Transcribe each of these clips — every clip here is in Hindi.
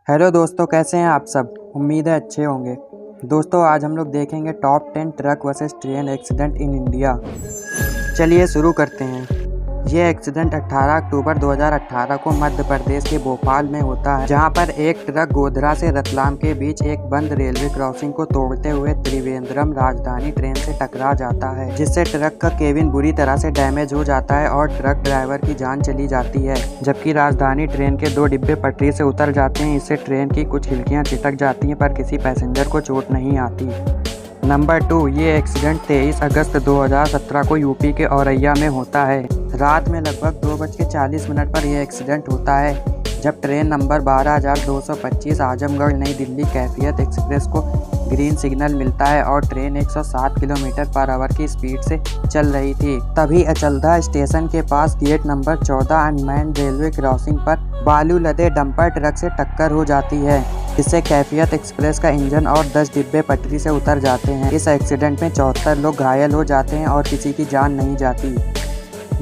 हेलो दोस्तों, कैसे हैं आप सब। उम्मीद है अच्छे होंगे। दोस्तों, आज हम लोग देखेंगे top 10 truck versus train accident in India. चलिए शुरू करते हैं। ये एक्सीडेंट 18 अक्टूबर 2018 को मध्य प्रदेश के भोपाल में होता है, जहां पर एक ट्रक गोधरा से रतलाम के बीच एक बंद रेलवे क्रॉसिंग को तोड़ते हुए त्रिवेंद्रम राजधानी ट्रेन से टकरा जाता है, जिससे ट्रक का केबिन बुरी तरह से डैमेज हो जाता है और ट्रक ड्राइवर की जान चली जाती है। जबकि राजधानी ट्रेन के 2 डिब्बे पटरी से उतर जाते हैं। इससे ट्रेन की कुछ खिड़कियां चिटक जाती हैं, पर किसी पैसेंजर को चोट नहीं आती। नंबर 2, ये एक्सीडेंट 23 अगस्त 2017 को यूपी के औरैया में होता है। रात में लगभग 2:40 पर यह एक्सीडेंट होता है, जब ट्रेन नंबर 12225 आजमगढ़ नई दिल्ली कैफियत एक्सप्रेस को ग्रीन सिग्नल मिलता है और ट्रेन 107 किलोमीटर पर आवर की स्पीड से चल रही थी। तभी अचलदा स्टेशन के पास gate number 14 unmanned railway crossing पर बालू लदे डंपर ट्रक से टक्कर हो जाती है, जिससे कैफियत एक्सप्रेस का इंजन और 10 डिब्बे पटरी से उतर जाते हैं। इस एक्सीडेंट में 74 लोग घायल हो जाते हैं और किसी की जान नहीं जाती।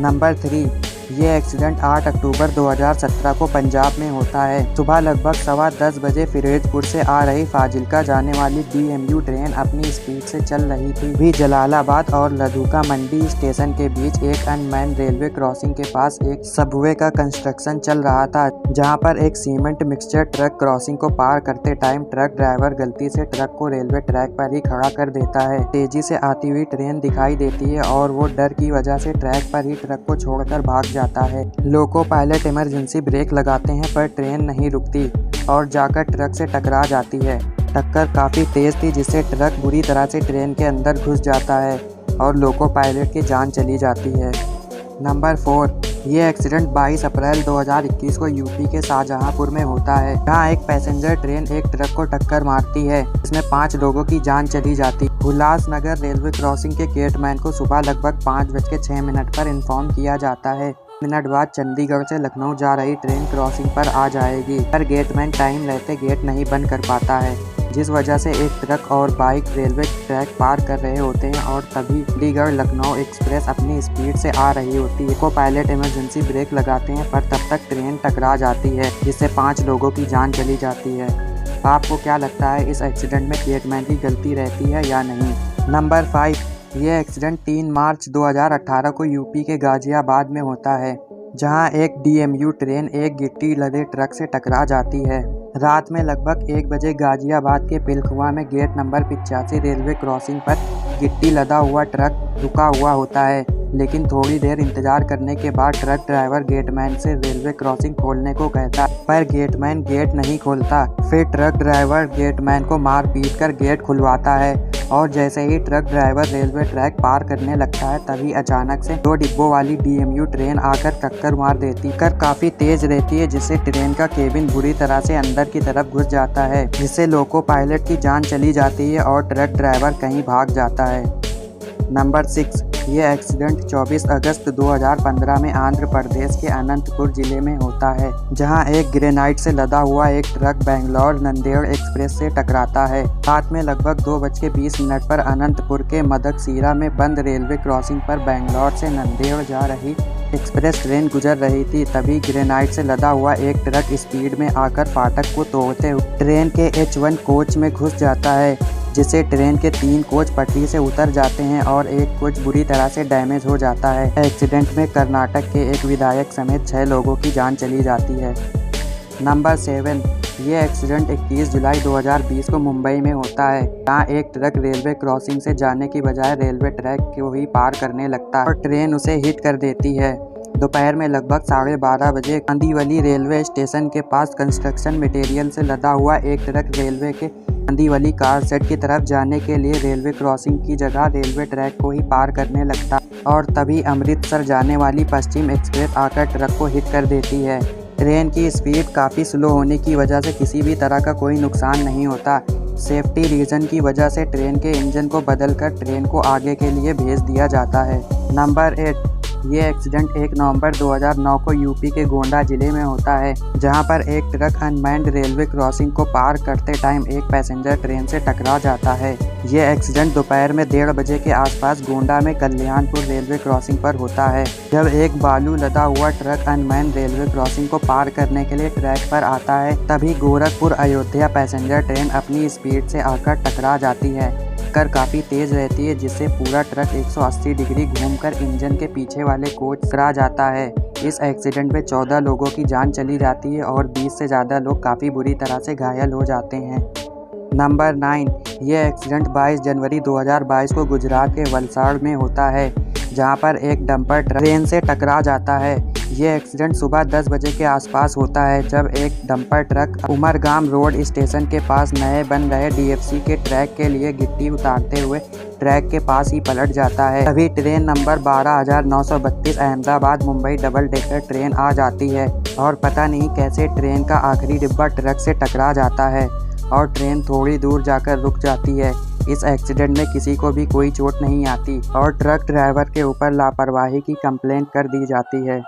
नंबर 3, ये एक्सीडेंट 8 अक्टूबर 2017 को पंजाब में होता है। सुबह लगभग 10:15 बजे फिरोजपुर से आ रही फाजिल्का जाने वाली DMU ट्रेन अपनी स्पीड से चल रही थी। भी जलालाबाद और लधुका मंडी स्टेशन के बीच एक अनमैन्ड रेलवे क्रॉसिंग के पास एक सबवे का कंस्ट्रक्शन चल रहा था, जहां पर एक सीमेंट मिक्सचर ट्रक क्रॉसिंग को पार करते टाइम ट्रक ड्राइवर गलती से ट्रक को रेलवे ट्रैक पर ही खड़ा कर देता है। तेजी से आती हुई ट्रेन दिखाई देती है और वो डर की वजह से ट्रैक पर ही ट्रक को छोड़कर भाग जाता है। लोको पायलट इमरजेंसी ब्रेक लगाते हैं, पर ट्रेन नहीं रुकती और जाकर ट्रक से टकरा जाती है। टक्कर काफी तेज थी, जिससे ट्रक बुरी तरह से ट्रेन के अंदर घुस जाता है और लोको पायलट की जान चली जाती है। नंबर 4, ये एक्सीडेंट 22 अप्रैल 2021 को यूपी के शाहजहांपुर में होता है, जहाँ एक पैसेंजर ट्रेन एक ट्रक को टक्कर मारती है, जिसमें 5 लोगों की जान चली जाती। उल्लासनगर रेलवे क्रॉसिंग के गेटमैन को सुबह लगभग 5:06 पर इन्फॉर्म किया जाता है। मिनट बाद चंडीगढ़ से लखनऊ जा रही ट्रेन क्रॉसिंग पर आ जाएगी, पर गेटमैन टाइम रहते गेट नहीं बंद कर पाता है, जिस वजह से एक ट्रक और बाइक रेलवे ट्रैक पार कर रहे होते हैं और तभी चंडीगढ़ लखनऊ एक्सप्रेस अपनी स्पीड से आ रही होती है। को पायलट इमरजेंसी ब्रेक लगाते हैं, पर तब तक ट्रेन टकरा जाती है, जिससे 5 लोगों की जान चली जाती है। आपको क्या लगता है, इस एक्सीडेंट में गेटमैन की गलती रहती है या नहीं। नंबर 5, ये एक्सीडेंट 3 मार्च 2018 को यूपी के गाजियाबाद में होता है, जहां एक DMU ट्रेन एक गिट्टी लदे ट्रक से टकरा जाती है। रात में लगभग 1 बजे गाजियाबाद के पिलखुआ में गेट नंबर 85 रेलवे क्रॉसिंग पर गिट्टी लदा हुआ ट्रक रुका हुआ होता है, लेकिन थोड़ी देर इंतजार करने के बाद ट्रक ड्राइवर गेटमैन से रेलवे क्रॉसिंग खोलने को कहता, पर गेटमैन गेट नहीं खोलता। फिर ट्रक ड्राइवर गेटमैन को मार पीट कर गेट खुलवाता है और जैसे ही ट्रक ड्राइवर रेलवे ट्रैक पार करने लगता है, तभी अचानक से 2 डिब्बों वाली DMU ट्रेन आकर टक्कर मार देती। कर काफी तेज रहती है, जिससे ट्रेन का केबिन बुरी तरह से अंदर की तरफ घुस जाता है, जिससे लोको पायलट की जान चली जाती है और ट्रक ड्राइवर कहीं भाग जाता है। नंबर 6, ये एक्सीडेंट 24 अगस्त 2015 में आंध्र प्रदेश के अनंतपुर जिले में होता है, जहां एक ग्रेनाइट से लदा हुआ एक ट्रक बेंगलोर नंदेड़ एक्सप्रेस से टकराता है। रात में लगभग 2:20 पर अनंतपुर के मदकसीरा में बंद रेलवे क्रॉसिंग पर बेंगलोर से नंदेड़ जा रही एक्सप्रेस ट्रेन गुजर रही थी। तभी ग्रेनाइट से लदा हुआ एक ट्रक स्पीड में आकर फाटक को तोड़ते हुए ट्रेन के H1 कोच में घुस जाता है, जिससे ट्रेन के 3 कोच पटरी से उतर जाते हैं और एक कोच बुरी तरह से डैमेज हो जाता है। एक्सीडेंट में कर्नाटक के एक विधायक समेत 6 लोगों की जान चली जाती है। नंबर 7, ये एक्सीडेंट 21 जुलाई 2020 को मुंबई में होता है, जहाँ एक ट्रक रेलवे क्रॉसिंग से जाने की बजाय रेलवे ट्रैक को ही पार करने लगता है और ट्रेन उसे हिट कर देती है। दोपहर में लगभग 12:30 बजे कांदीवली रेलवे स्टेशन के पास कंस्ट्रक्शन मटेरियल से लदा हुआ एक ट्रक रेलवे के कांदीवली कार सेट की तरफ जाने के लिए रेलवे क्रॉसिंग की जगह रेलवे ट्रैक को ही पार करने लगता और तभी अमृतसर जाने वाली पश्चिम एक्सप्रेस आकर ट्रक को हिट कर देती है। ट्रेन की स्पीड काफ़ी स्लो होने की वजह से किसी भी तरह का कोई नुकसान नहीं होता। सेफ्टी रीजन की वजह से ट्रेन के इंजन को बदलकर ट्रेन को आगे के लिए भेज दिया जाता है। नंबर 8, ये एक्सीडेंट 1 नवंबर 2009 को यूपी के गोंडा जिले में होता है, जहां पर एक ट्रक अनमैन्ड रेलवे क्रॉसिंग को पार करते टाइम एक पैसेंजर ट्रेन से टकरा जाता है। ये एक्सीडेंट दोपहर में 1:30 बजे के आसपास गोंडा में कल्याणपुर रेलवे क्रॉसिंग पर होता है। जब एक बालू लदा हुआ ट्रक अनमैन्ड रेलवे क्रॉसिंग को पार करने के लिए ट्रैक पर आता है, तभी गोरखपुर अयोध्या पैसेंजर ट्रेन अपनी स्पीड से आकर टकरा जाती है। कर काफ़ी तेज़ रहती है, जिससे पूरा ट्रक 180 डिग्री घूमकर इंजन के पीछे वाले कोच टकरा जाता है। इस एक्सीडेंट में 14 लोगों की जान चली जाती है और 20 से ज़्यादा लोग काफ़ी बुरी तरह से घायल हो जाते हैं। नंबर 9, ये एक्सीडेंट 22 जनवरी 2022 को गुजरात के वलसाड़ में होता है, जहां पर एक डंपर ट्रेन से टकरा जाता है। ये एक्सीडेंट सुबह 10 बजे के आसपास होता है, जब एक dumper truck Umargam road station के पास नए बन रहे डीएफसी के ट्रैक के लिए गिट्टी उतारते हुए ट्रैक के पास ही पलट जाता है। तभी train number 12932 Ahmedabad Mumbai double decker train आ जाती है और पता नहीं कैसे ट्रेन का आखिरी डिब्बा ट्रक से टकरा जाता है और ट्रेन थोड़ी दूर जाकर रुक जाती है। इस एक्सीडेंट में किसी को भी कोई चोट नहीं आती और ट्रक ड्राइवर के ऊपर लापरवाही की कंप्लेंट कर दी जाती है।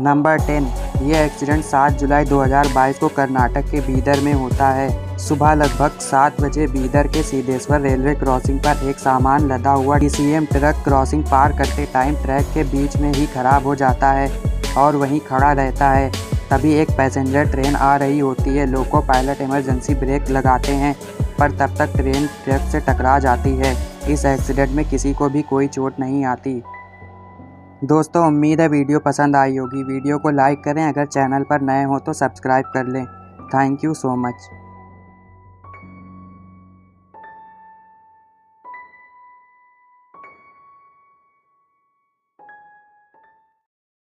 नंबर 10, ये एक्सीडेंट 7 जुलाई 2022 को कर्नाटक के बीदर में होता है। सुबह लगभग 7 बजे बीदर के सिद्धेश्वर रेलवे क्रॉसिंग पर एक सामान लदा हुआ डीसीएम ट्रक क्रॉसिंग पार करते टाइम ट्रैक के बीच में ही खराब हो जाता है और वहीं खड़ा रहता है। तभी एक पैसेंजर ट्रेन आ रही होती है। लोको पायलट इमरजेंसी ब्रेक लगाते हैं, पर तब तक ट्रेन ट्रक से टकरा जाती है। इस एक्सीडेंट में किसी को भी कोई चोट नहीं आती। दोस्तों, उम्मीद है वीडियो पसंद आई होगी। वीडियो को लाइक करें, अगर चैनल पर नए हो तो सब्सक्राइब कर लें। Thank you so much.